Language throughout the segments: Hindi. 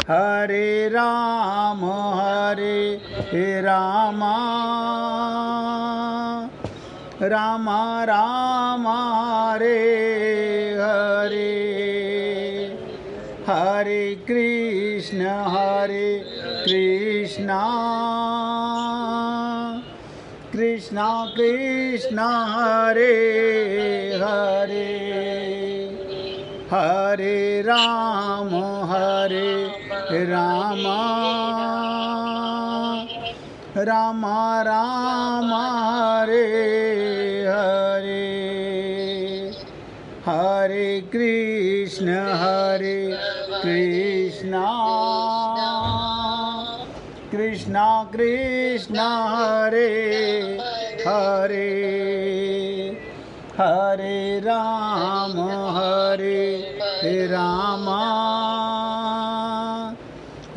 हरे राम राम राम हरे हरे, हरे कृष्ण कृष्ण कृष्ण हरे हरे, हरे राम राम राम हरे हरे, हरे कृष्ण कृष्ण कृष्ण हरे हरे, हरे राम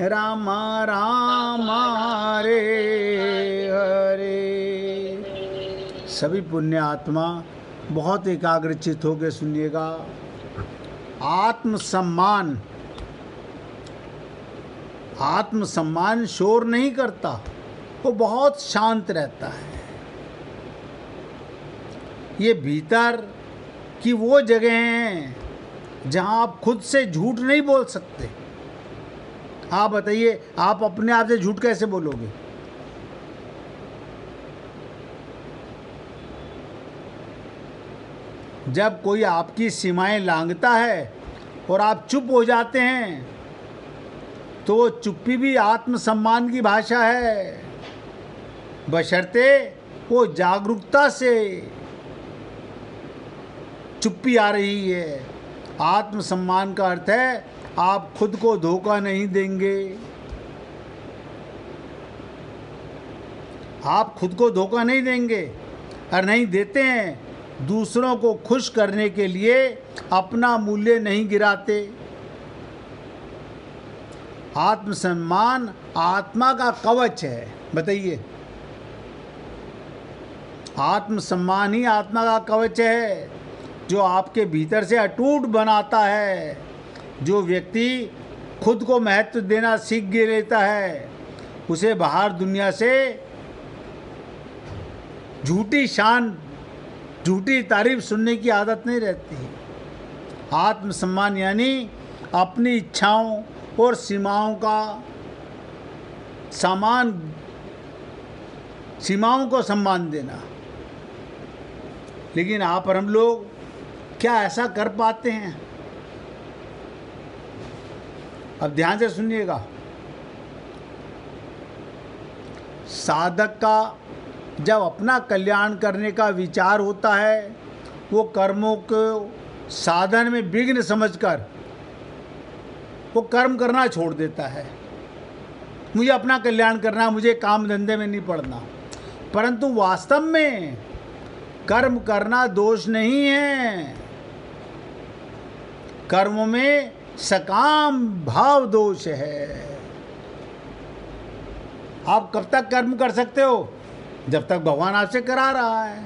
राम राम हरे हरे। सभी पुण्य आत्मा बहुत एकाग्रचित होकर सुनिएगा। आत्मसम्मान शोर नहीं करता, वो बहुत शांत रहता है। ये भीतर की वो जगह है जहां आप खुद से झूठ नहीं बोल सकते। आप बताइए, आप अपने आप से झूठ कैसे बोलोगे? जब कोई आपकी सीमाएं लांघता है और आप चुप हो जाते हैं तो वो चुप्पी भी आत्मसम्मान की भाषा है, बशर्ते वो जागरूकता से चुप्पी आ रही है। आत्मसम्मान का अर्थ है आप खुद को धोखा नहीं देंगे। आप खुद को धोखा नहीं देंगे और नहीं देते हैं, दूसरों को खुश करने के लिए अपना मूल्य नहीं गिराते। आत्मसम्मान आत्मा का कवच है। बताइए, आत्मसम्मान ही आत्मा का कवच है जो आपके भीतर से अटूट बनाता है। जो व्यक्ति खुद को महत्व देना सीख लेता है, उसे बाहर दुनिया से झूठी शान, झूठी तारीफ सुनने की आदत नहीं रहती। आत्मसम्मान यानी अपनी इच्छाओं और सीमाओं को सम्मान देना। लेकिन आप और हम लोग क्या ऐसा कर पाते हैं? अब ध्यान से सुनिएगा। साधक का जब अपना कल्याण करने का विचार होता है, वो कर्मों को साधन में विघ्न समझकर वो कर्म करना छोड़ देता है। मुझे अपना कल्याण करना, मुझे काम धंधे में नहीं पड़ना। परंतु वास्तव में कर्म करना दोष नहीं है, कर्मों में सकाम भाव दोष है। आप कब तक कर्म कर सकते हो? जब तक भगवान आपसे करा रहा है।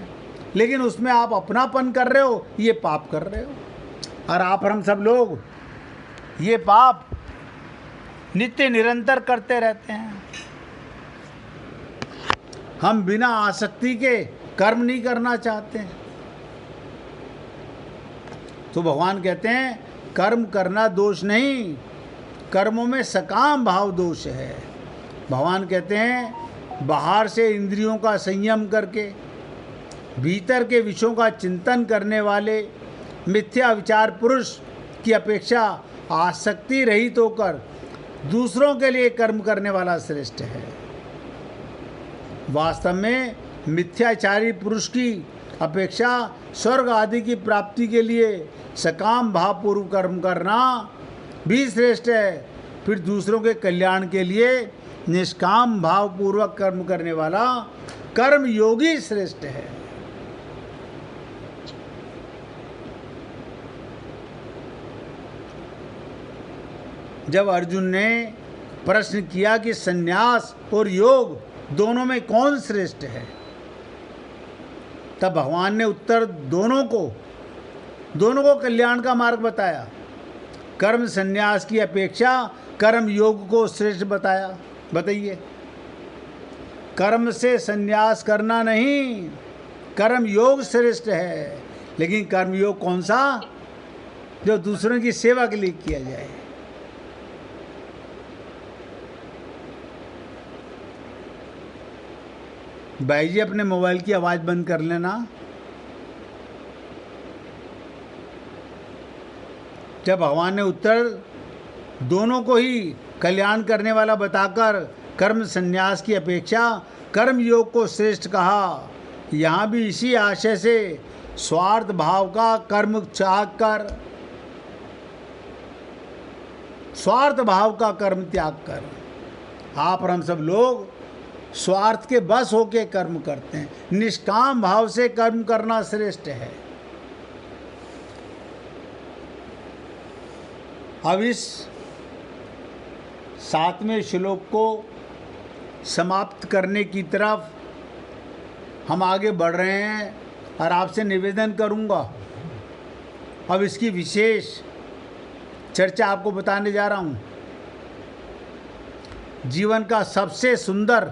लेकिन उसमें आप अपनापन कर रहे हो, ये पाप कर रहे हो। और आप और हम सब लोग ये पाप नित्य निरंतर करते रहते हैं। हम बिना आसक्ति के कर्म नहीं करना चाहते हैं। तो भगवान कहते हैं कर्म करना दोष नहीं, कर्मों में सकाम भाव दोष है। भगवान कहते हैं बाहर से इंद्रियों का संयम करके भीतर के विषयों का चिंतन करने वाले मिथ्या विचार पुरुष की अपेक्षा आसक्ति रहित होकर दूसरों के लिए कर्म करने वाला श्रेष्ठ है। वास्तव में मिथ्याचारी पुरुष की अपेक्षा स्वर्ग आदि की प्राप्ति के लिए सकाम भावपूर्वक कर्म करना भी श्रेष्ठ है। फिर दूसरों के कल्याण के लिए निष्काम भावपूर्वक कर्म करने वाला कर्म योगी श्रेष्ठ है। जब अर्जुन ने प्रश्न किया कि संन्यास और योग दोनों में कौन श्रेष्ठ है, तब भगवान ने उत्तर दोनों को कल्याण का मार्ग बताया। कर्म संन्यास की अपेक्षा कर्म योग को श्रेष्ठ बताया। बताइए, कर्म से संन्यास करना नहीं, कर्म योग श्रेष्ठ है। लेकिन कर्म योग कौन सा? जो दूसरों की सेवा के लिए किया जाए। भाई जी, अपने मोबाइल की आवाज़ बंद कर लेना। जब भगवान ने उत्तर दोनों को ही कल्याण करने वाला बताकर कर्म संन्यास की अपेक्षा कर्म योग को श्रेष्ठ कहा, यहाँ भी इसी आशय से स्वार्थ भाव का कर्म त्याग कर, स्वार्थ भाव का कर्म त्याग कर। आप और हम सब लोग स्वार्थ के बस होके कर्म करते हैं। निष्काम भाव से कर्म करना श्रेष्ठ है। अब इस 7वें श्लोक को समाप्त करने की तरफ हम आगे बढ़ रहे हैं और आपसे निवेदन करूंगा, अब इसकी विशेष चर्चा आपको बताने जा रहा हूं। जीवन का सबसे सुंदर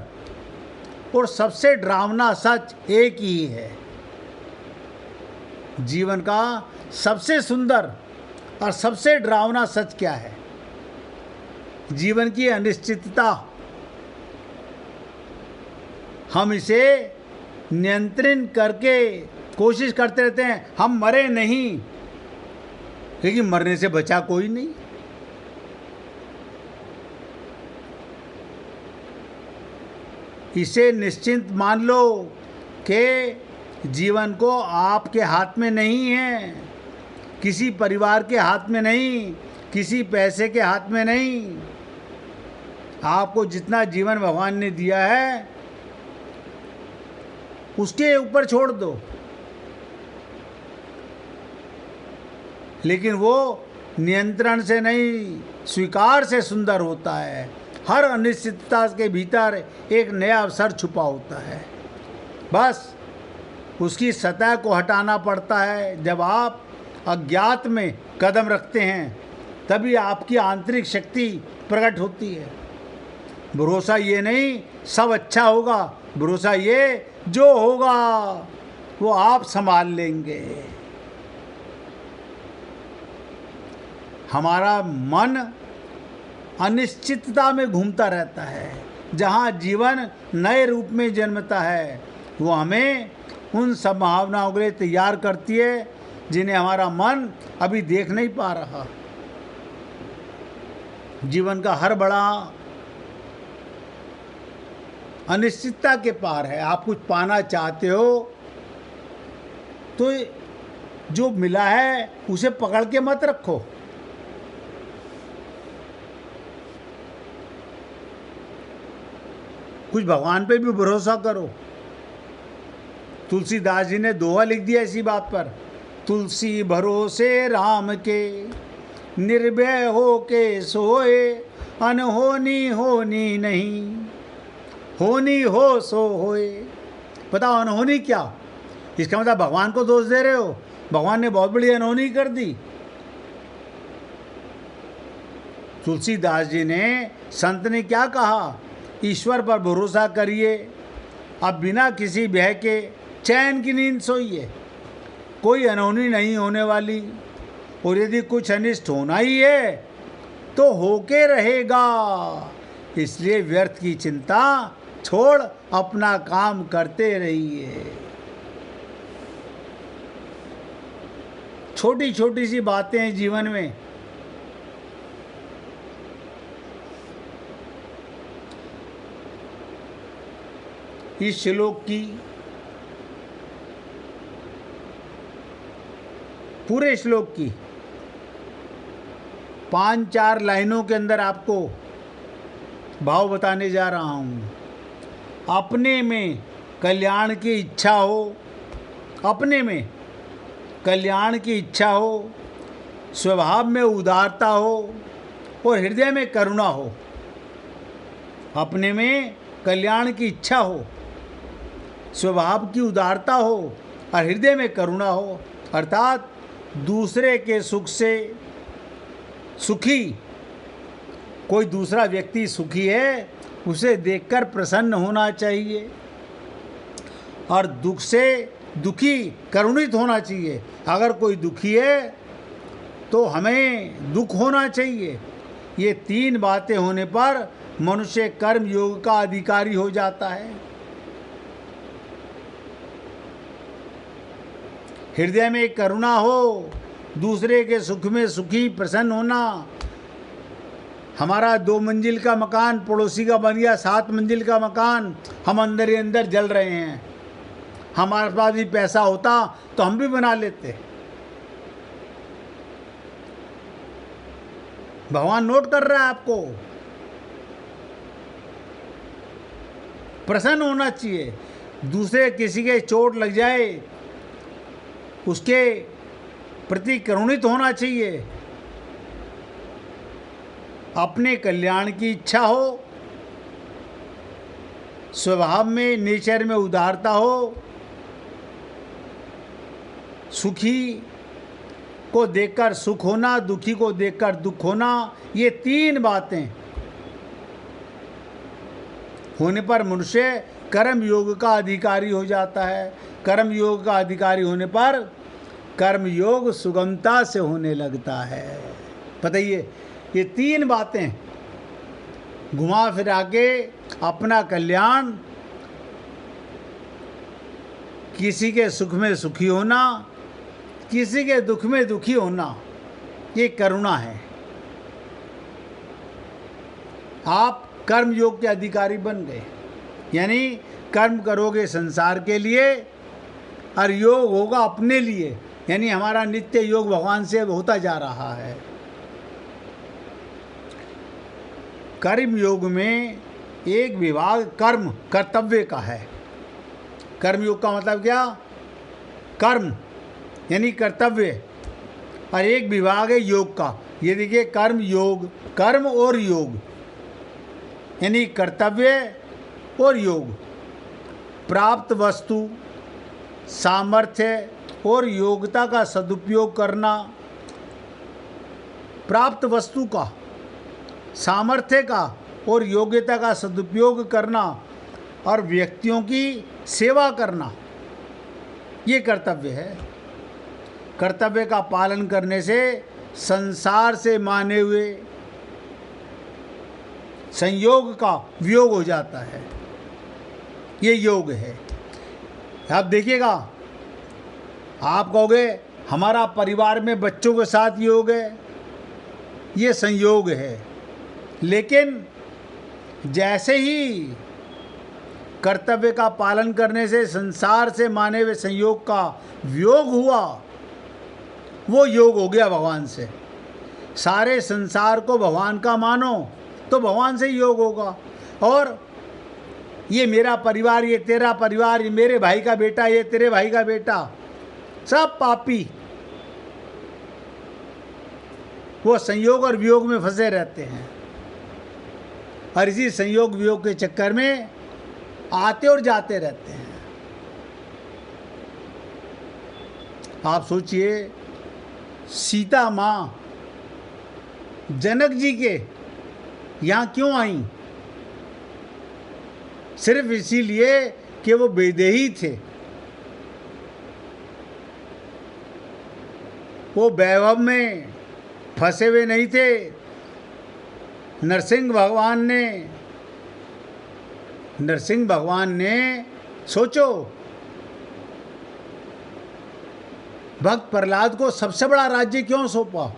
और सबसे डरावना सच एक ही है। जीवन का सबसे सुंदर और सबसे डरावना सच क्या है? जीवन की अनिश्चितता। हम इसे नियंत्रण करके कोशिश करते रहते हैं, हम मरे नहीं, लेकिन मरने से बचा कोई नहीं। इसे निश्चिंत मान लो कि जीवन को आपके हाथ में नहीं है, किसी परिवार के हाथ में नहीं, किसी पैसे के हाथ में नहीं। आपको जितना जीवन भगवान ने दिया है उसके ऊपर छोड़ दो, लेकिन वो नियंत्रण से नहीं, स्वीकार से सुंदर होता है। हर अनिश्चितता के भीतर एक नया अवसर छुपा होता है। बस उसकी सतह को हटाना पड़ता है। जब आप अज्ञात में कदम रखते हैं तभी आपकी आंतरिक शक्ति प्रकट होती है। भरोसा ये नहीं सब अच्छा होगा, भरोसा ये जो होगा वो आप संभाल लेंगे। हमारा मन अनिश्चितता में घूमता रहता है। जहाँ जीवन नए रूप में जन्मता है वो हमें उन संभावनाओं के लिए तैयार करती है जिन्हें हमारा मन अभी देख नहीं पा रहा। जीवन का हर बड़ा अनिश्चितता के पार है। आप कुछ पाना चाहते हो तो जो मिला है उसे पकड़ के मत रखो। कुछ भगवान पे भी भरोसा करो। तुलसीदास जी ने दोहा लिख दिया इसी बात पर, तुलसी भरोसे राम के, निर्भय हो के सोए, अनहोनी होनी नहीं, होनी हो सो होए। बताओ अनहोनी क्या? इसका मतलब भगवान को दोष दे रहे हो, भगवान ने बहुत बड़ी अनहोनी कर दी। तुलसीदास जी ने, संत ने क्या कहा? ईश्वर पर भरोसा करिए, अब बिना किसी भय के चैन की नींद सोइए। कोई अनहोनी नहीं होने वाली, और यदि कुछ अनिष्ट होना ही है तो होके रहेगा। इसलिए व्यर्थ की चिंता छोड़ अपना काम करते रहिए। छोटी छोटी सी बातें हैं जीवन में, इस श्लोक की, पूरे श्लोक की 5-4 लाइनों के अंदर आपको भाव बताने जा रहा हूँ। अपने में कल्याण की इच्छा हो, अपने में कल्याण की इच्छा हो, स्वभाव में उदारता हो और हृदय में करुणा हो। अपने में कल्याण की इच्छा हो, स्वभाव की उदारता हो और हृदय में करुणा हो, अर्थात दूसरे के सुख से सुखी, कोई दूसरा व्यक्ति सुखी है उसे देखकर प्रसन्न होना चाहिए, और दुख से दुखी करुणित होना चाहिए। अगर कोई दुखी है तो हमें दुख होना चाहिए। ये तीन बातें होने पर मनुष्य कर्म योग का अधिकारी हो जाता है। हृदय में करुणा हो, दूसरे के सुख में सुखी प्रसन्न होना। हमारा 2 मंजिल का मकान पड़ोसी का बन गया 7 मंजिल का मकान, हम अंदर ही अंदर जल रहे हैं। हमारे पास भी पैसा होता तो हम भी बना लेते। भगवान नोट कर रहा है आपको। प्रसन्न होना चाहिए। दूसरे किसी के चोट लग जाए उसके प्रति करुणित होना चाहिए। अपने कल्याण की इच्छा हो, स्वभाव में नेचर में उदारता हो, सुखी को देखकर सुख होना, दुखी को देखकर दुख होना। ये तीन बातें होने पर मनुष्य कर्म योग का अधिकारी हो जाता है। कर्म योग का अधिकारी होने पर कर्म योग सुगमता से होने लगता है। बताइए, ये तीन बातें घुमा फिरा के अपना कल्याण, किसी के सुख में सुखी होना, किसी के दुख में दुखी होना, ये करुणा है। आप कर्म योग के अधिकारी बन गए, यानी कर्म करोगे संसार के लिए और योग होगा अपने लिए, यानी हमारा नित्य योग भगवान से होता जा रहा है। कर्म योग में एक विभाग कर्म कर्तव्य का है। कर्म योग का मतलब क्या? कर्म यानी कर्तव्य, और एक विभाग है योग का। ये देखिए, कर्म योग, कर्म और योग यानी कर्तव्य और योग। प्राप्त वस्तु, सामर्थ्य और योग्यता का सदुपयोग करना, प्राप्त वस्तु का, सामर्थ्य का और योग्यता का सदुपयोग करना, और व्यक्तियों की सेवा करना, ये कर्तव्य है। कर्तव्य का पालन करने से संसार से माने हुए संयोग का वियोग हो जाता है। ये योग है। आप देखिएगा, आप कहोगे हमारा परिवार में बच्चों के साथ योग है, ये संयोग है। लेकिन जैसे ही कर्तव्य का पालन करने से संसार से माने हुए संयोग का वियोग हुआ, वो योग हो गया भगवान से। सारे संसार को भगवान का मानो तो भगवान से योग होगा। और ये मेरा परिवार, ये तेरा परिवार, ये मेरे भाई का बेटा, ये तेरे भाई का बेटा, सब पापी, वो संयोग और वियोग में फंसे रहते हैं। और इसी संयोग वियोग के चक्कर में आते और जाते रहते हैं। आप सोचिए, सीता माँ जनक जी के यहाँ क्यों आई? सिर्फ इसीलिए कि वो वैदेही थे। वो वैभव में फंसे हुए नहीं थे। नरसिंह भगवान ने सोचो, भक्त प्रहलाद को सबसे बड़ा राज्य क्यों सौंपा?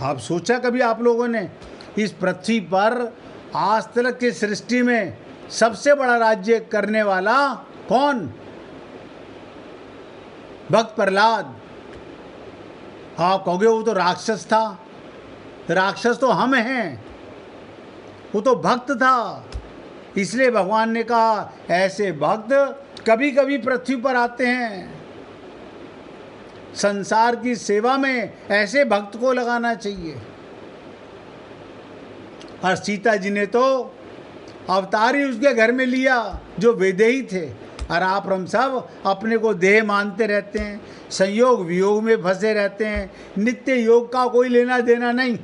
आप सोचा कभी आप लोगों ने, इस पृथ्वी पर आज तक की सृष्टि में सबसे बड़ा राज्य करने वाला कौन? भक्त प्रहलाद। आप कहोगे वो तो राक्षस था। राक्षस तो हम हैं, वो तो भक्त था। इसलिए भगवान ने कहा ऐसे भक्त कभी कभी पृथ्वी पर आते हैं। संसार की सेवा में ऐसे भक्त को लगाना चाहिए। और सीता जी ने तो अवतार ही उसके घर में लिया जो वैदेही थे। और आप हम सब अपने को देह मानते रहते हैं, संयोग वियोग में फंसे रहते हैं, नित्य योग का कोई लेना देना नहीं।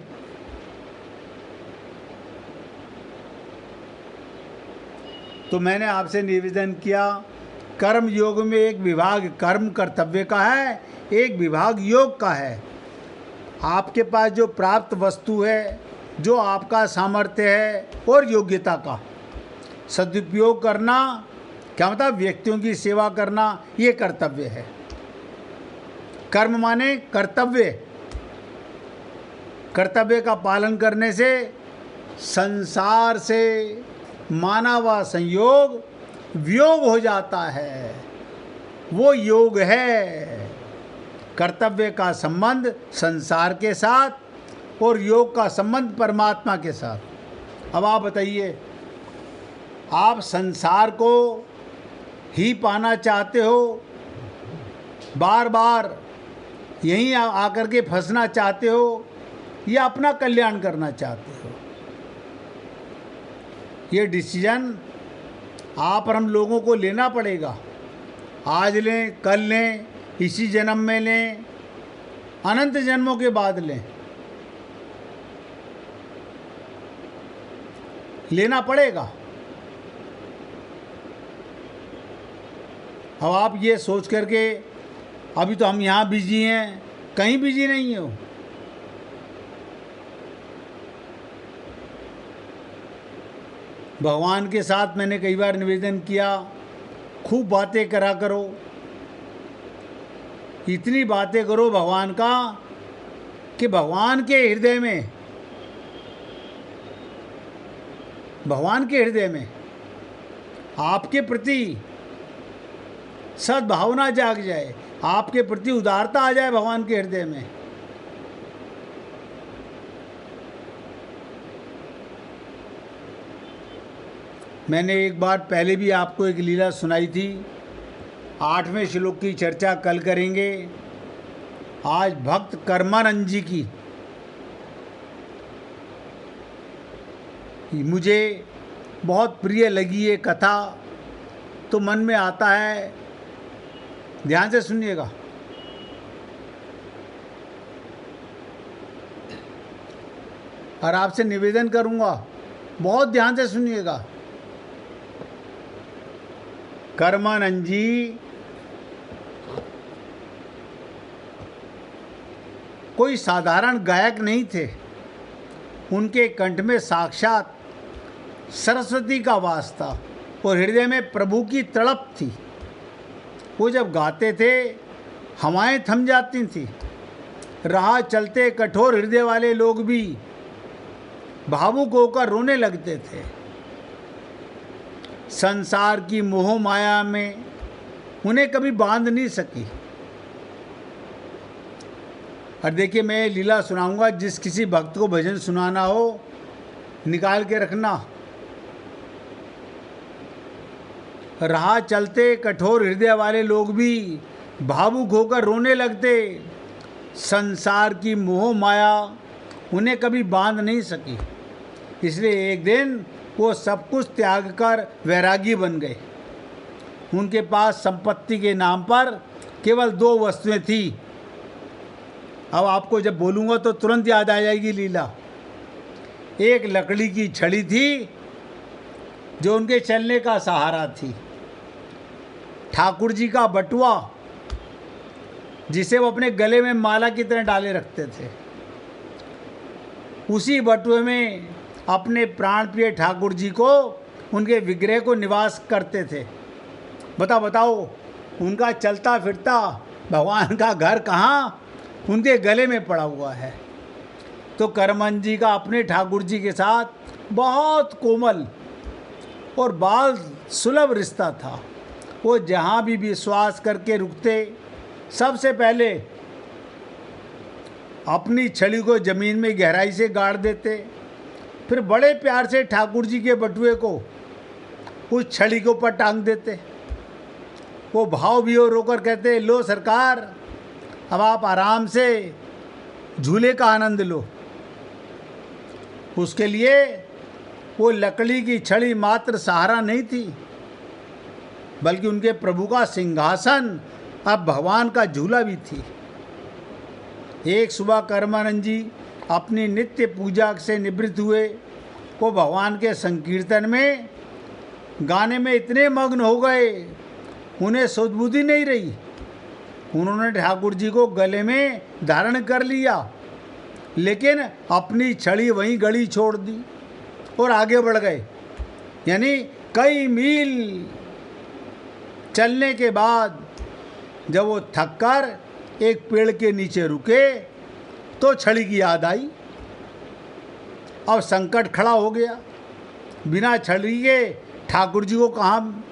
तो मैंने आपसे निवेदन किया, कर्म योग में एक विभाग कर्म कर्तव्य का है, एक विभाग योग का है। आपके पास जो प्राप्त वस्तु है, जो आपका सामर्थ्य है और योग्यता का सदुपयोग करना, क्या मतलब व्यक्तियों की सेवा करना, ये कर्तव्य है। कर्म माने कर्तव्य, कर्तव्य का पालन करने से संसार से मानव संयोग वियोग हो जाता है, वो योग है। कर्तव्य का संबंध संसार के साथ और योग का संबंध परमात्मा के साथ। अब आप बताइए, आप संसार को ही पाना चाहते हो, बार बार यहीं आकर के फंसना चाहते हो, या अपना कल्याण करना चाहते हो? ये डिसीजन आप और हम लोगों को लेना पड़ेगा। आज लें, कल लें, इसी जन्म में लें, अनंत जन्मों के बाद लें, लेना पड़ेगा। अब आप ये सोच करके, अभी तो हम यहाँ बिजी हैं, कहीं बिजी नहीं हो। भगवान के साथ मैंने कई बार निवेदन किया, खूब बातें करा करो, इतनी बातें करो भगवान का कि भगवान के हृदय में आपके प्रति सद्भावना जाग जाए, आपके प्रति उदारता आ जाए भगवान के हृदय में। मैंने एक बार पहले भी आपको एक लीला सुनाई थी। 8वें श्लोक की चर्चा कल करेंगे। आज भक्त कर्मानंद जी की मुझे बहुत प्रिय लगी ये कथा, तो मन में आता है, ध्यान से सुनिएगा। और आपसे निवेदन करूंगा, बहुत ध्यान से सुनिएगा। कर्मानंद जी कोई साधारण गायक नहीं थे। उनके कंठ में साक्षात सरस्वती का वास था और हृदय में प्रभु की तड़प थी। वो जब गाते थे, हवाएं थम जाती थी। राह चलते कठोर हृदय वाले लोग भी भावुक होकर रोने लगते थे। संसार की मोह माया में उन्हें कभी बांध नहीं सकी। और देखिए, मैं लीला सुनाऊंगा, जिस किसी भक्त को भजन सुनाना हो निकाल के रखना। राह चलते कठोर हृदय वाले लोग भी भावुक होकर रोने लगते। संसार की मोह माया उन्हें कभी बांध नहीं सकी। इसलिए एक दिन वो सब कुछ त्याग कर वैरागी बन गए। उनके पास संपत्ति के नाम पर केवल 2 वस्तुएं थी। अब आपको जब बोलूँगा तो तुरंत याद आ जाएगी लीला। एक लकड़ी की छड़ी थी जो उनके चलने का सहारा थी। ठाकुर जी का बटुआ, जिसे वो अपने गले में माला की तरह डाले रखते थे। उसी बटुए में अपने प्राण प्रिय ठाकुर जी को, उनके विग्रह को निवास करते थे। बताओ, उनका चलता फिरता भगवान का घर कहाँ, उनके गले में पड़ा हुआ है। तो कर्मन जी का अपने ठाकुर जी के साथ बहुत कोमल और बाल सुलभ रिश्ता था। वो जहाँ भी विश्वास करके रुकते, सबसे पहले अपनी छड़ी को जमीन में गहराई से गाड़ देते, फिर बड़े प्यार से ठाकुर जी के बटुए को उस छड़ी के ऊपर टांग देते। वो भाव विभोर होकर कहते, लो सरकार, अब आप आराम से झूले का आनंद लो। उसके लिए वो लकड़ी की छड़ी मात्र सहारा नहीं थी, बल्कि उनके प्रभु का सिंहासन अब भगवान का झूला भी थी। एक सुबह कर्मानंद जी अपनी नित्य पूजा से निवृत्त हुए को भगवान के संकीर्तन में गाने में इतने मग्न हो गए, उन्हें सुध-बुद्धि नहीं रही। उन्होंने ठाकुर जी को गले में धारण कर लिया, लेकिन अपनी छड़ी वहीं गड़ी छोड़ दी और आगे बढ़ गए। यानी कई मील चलने के बाद जब वो थककर एक पेड़ के नीचे रुके तो छड़ी की याद आई। अब संकट खड़ा हो गया, बिना छड़ी के ठाकुर जी को कहाँ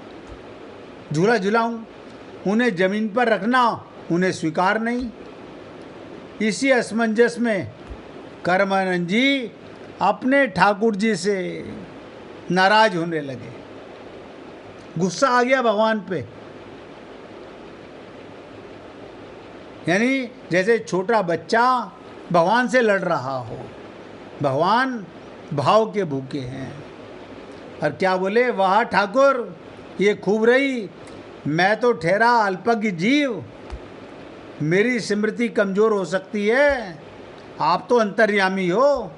झूला झुलाऊं, उन्हें जमीन पर रखना उन्हें स्वीकार नहीं। इसी असमंजस में कर्मानंद जी अपने ठाकुर जी से नाराज होने लगे। गुस्सा आ गया भगवान पे। यानी जैसे छोटा बच्चा भगवान से लड़ रहा हो। भगवान भाव के भूखे हैं और क्या बोले, वाह ठाकुर ये खूब रही, मैं तो ठहरा अल्पज्ञ जीव, मेरी स्मृति कमज़ोर हो सकती है, आप तो अंतर्यामी हो।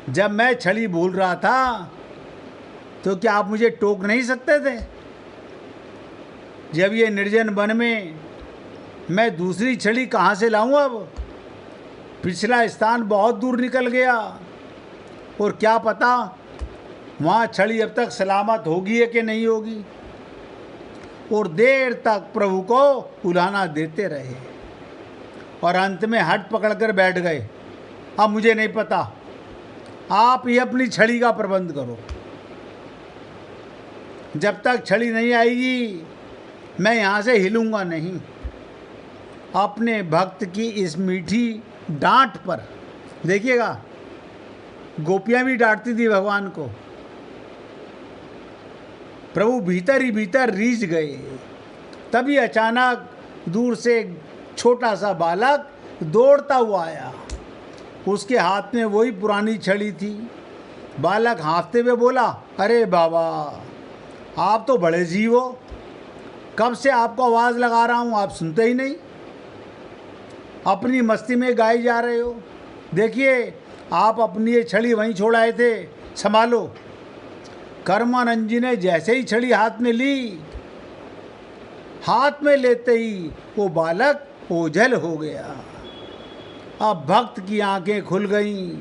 जब मैं छड़ी भूल रहा था तो क्या आप मुझे टोक नहीं सकते थे? जब ये निर्जन वन में मैं दूसरी छड़ी कहाँ से लाऊं? अब पिछला स्थान बहुत दूर निकल गया और क्या पता वहाँ छड़ी अब तक सलामत होगी है कि नहीं होगी। और देर तक प्रभु को उलाहना देते रहे और अंत में हट पकड़ कर बैठ गए। अब मुझे नहीं पता, आप ही अपनी छड़ी का प्रबंध करो। जब तक छड़ी नहीं आएगी मैं यहाँ से हिलूंगा नहीं। अपने भक्त की इस मीठी डांट पर देखिएगा, गोपियाँ भी डांटती थी भगवान को। प्रभु भीतर ही भीतर रीझ गए। तभी अचानक दूर से एक छोटा सा बालक दौड़ता हुआ आया। उसके हाथ में वही पुरानी छड़ी थी। बालक हाँफते हुए बोला, अरे बाबा आप तो बड़े जीव हो, कब से आपको आवाज़ लगा रहा हूँ, आप सुनते ही नहीं, अपनी मस्ती में गाए जा रहे हो। देखिए आप अपनी ये छड़ी वहीं छोड़ आए थे, संभालो। कर्मानंद जी ने जैसे ही छड़ी हाथ में ली, हाथ में लेते ही वो बालक ओझल हो गया। अब भक्त की आंखें खुल गईं।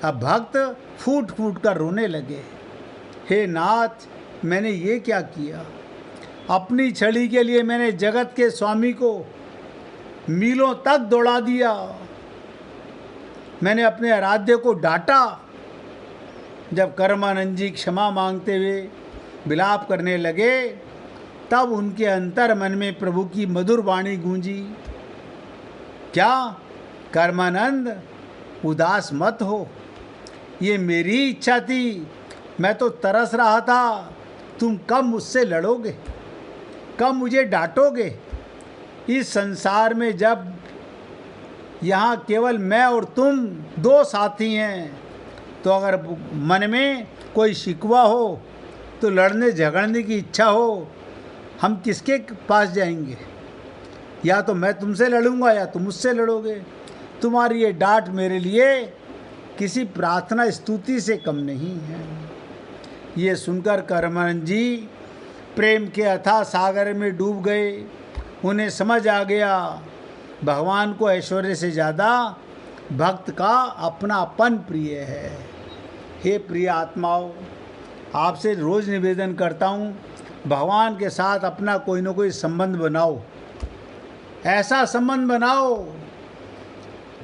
अब भक्त फूट फूट कर रोने लगे। हे नाथ, मैंने ये क्या किया? अपनी छड़ी के लिए मैंने जगत के स्वामी को मीलों तक दौड़ा दिया। मैंने अपने आराध्य को डांटा। जब कर्मानंद जी क्षमा मांगते हुए विलाप करने लगे, तब उनके अंतर मन में प्रभु की मधुर वाणी गूंजी, क्या कर्मानंद उदास मत हो, ये मेरी इच्छा थी, मैं तो तरस रहा था। तुम कब मुझसे लड़ोगे, कब मुझे डांटोगे? इस संसार में जब यहाँ केवल मैं और तुम दो साथी हैं, तो अगर मन में कोई शिकवा हो, तो लड़ने झगड़ने की इच्छा हो, हम किसके पास जाएंगे? या तो मैं तुमसे लड़ूंगा या तुम मुझसे लड़ोगे। तुम्हारी ये डांट मेरे लिए किसी प्रार्थना स्तुति से कम नहीं है। ये सुनकर कर्मानंद जी प्रेम के अथाह सागर में डूब गए। उन्हें समझ आ गया, भगवान को ऐश्वर्य से ज़्यादा भक्त का अपनापन प्रिय है। हे प्रिय आत्माओं, आपसे रोज़ निवेदन करता हूँ, भगवान के साथ अपना कोई ना कोई संबंध बनाओ। ऐसा संबंध बनाओ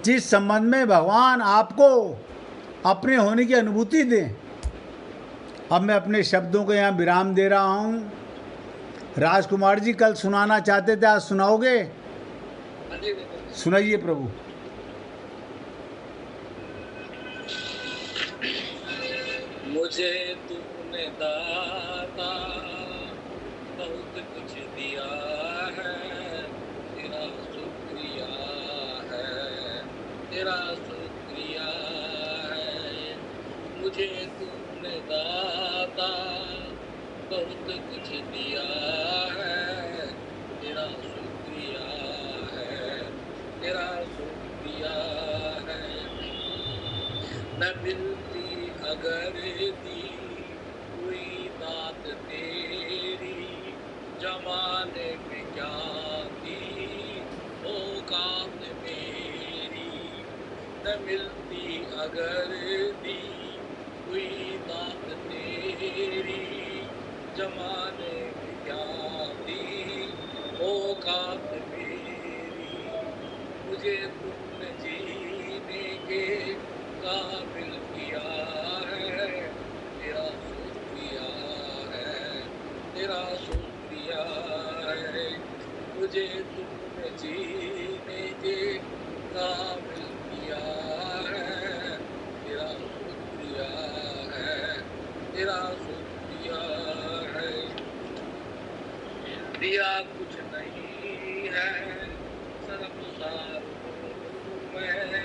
जिस संबंध में भगवान आपको अपने होने की अनुभूति दें। अब मैं अपने शब्दों को यहाँ विराम दे रहा हूँ। राजकुमार जी कल सुनाना चाहते थे, आज सुनाओगे? सुनाइए प्रभु। मुझे तूने दाता बहुत कुछ दिया है, तेरा शुक्रिया है, तेरा शुक्रिया है। मुझे तूने दाता बहुत कुछ दिया है, तेरा शुक्रिया है, तेरा शुक्रिया है। न मिलती अगर दी हुई दात तेरी, जमाने में क्या थी औकात मेरी। न मिलती अगर दी हुई दात तेरी, जमाने में क्या थी औकात मेरी। मुझे तुमने जीने के काबिल किया है, तेरा शुक्रिया है, तेरा शुक्रिया है। मुझे तुमने जीने के काबिल किया है, तेरा शुक्रिया है, तेरा शुक्रिया है। दिया कुछ नहीं है, शर्मसार हूँ मैं,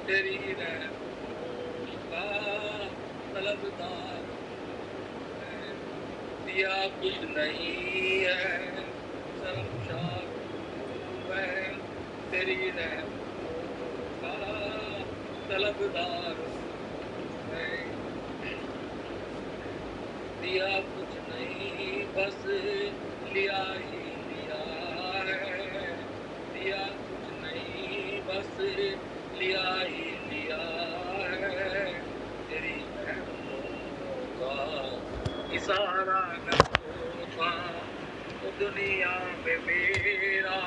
तेरी रहमतों का तलबदार हूँ मैं। दिया कुछ नहीं है, शर्मसार हूँ मैं, तेरी रहमतों का तलबदार हूँ मैं। दिया कुछ नहीं, बस लिया ही लिया है। दिया कुछ नहीं, बस लिया ही लिया है। तेरी रहमतों का इशारा न होता तो दुनिया में मेरा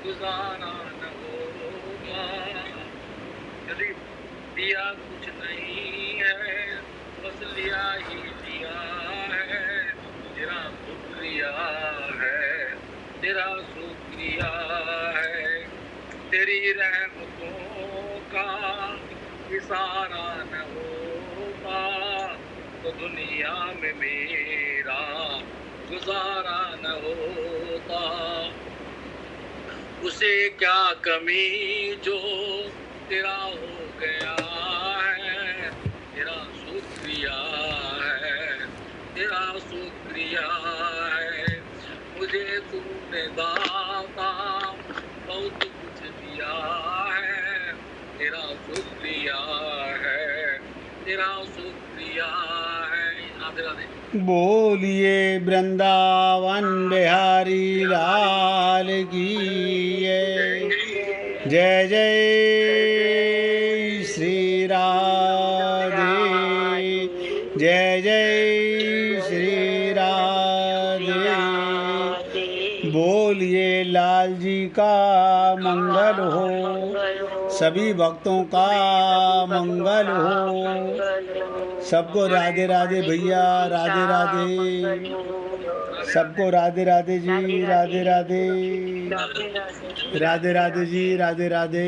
गुजारा न होता। यदि दिया कुछ नहीं है, बस लिया ही लिया है। तेरा शुक्रिया है, तेरा शुक्रिया है। तेरी रहमतों का इशारा न होता तो दुनिया में मेरा गुजारा न होता। उसे क्या कमी जो तेरा हो गया है, तेरा शुक्रिया है, तेरा शुक्रिया है। मुझे तूने दाता बहुत कुछ दिया है, तेरा शुक्रिया है, तेरा शुक्रिया है। राधे राधे। बोलिए वृंदावन बिहारी लाल की जय जय श्री राधे, जय जय श्री राधे। बोलिए लाल जी का मंगल हो, सभी भक्तों का मंगल हो। सबको राधे राधे भैया, राधे राधे। सबको राधे राधे जी, राधे राधे। राधे राधे जी, राधे राधे।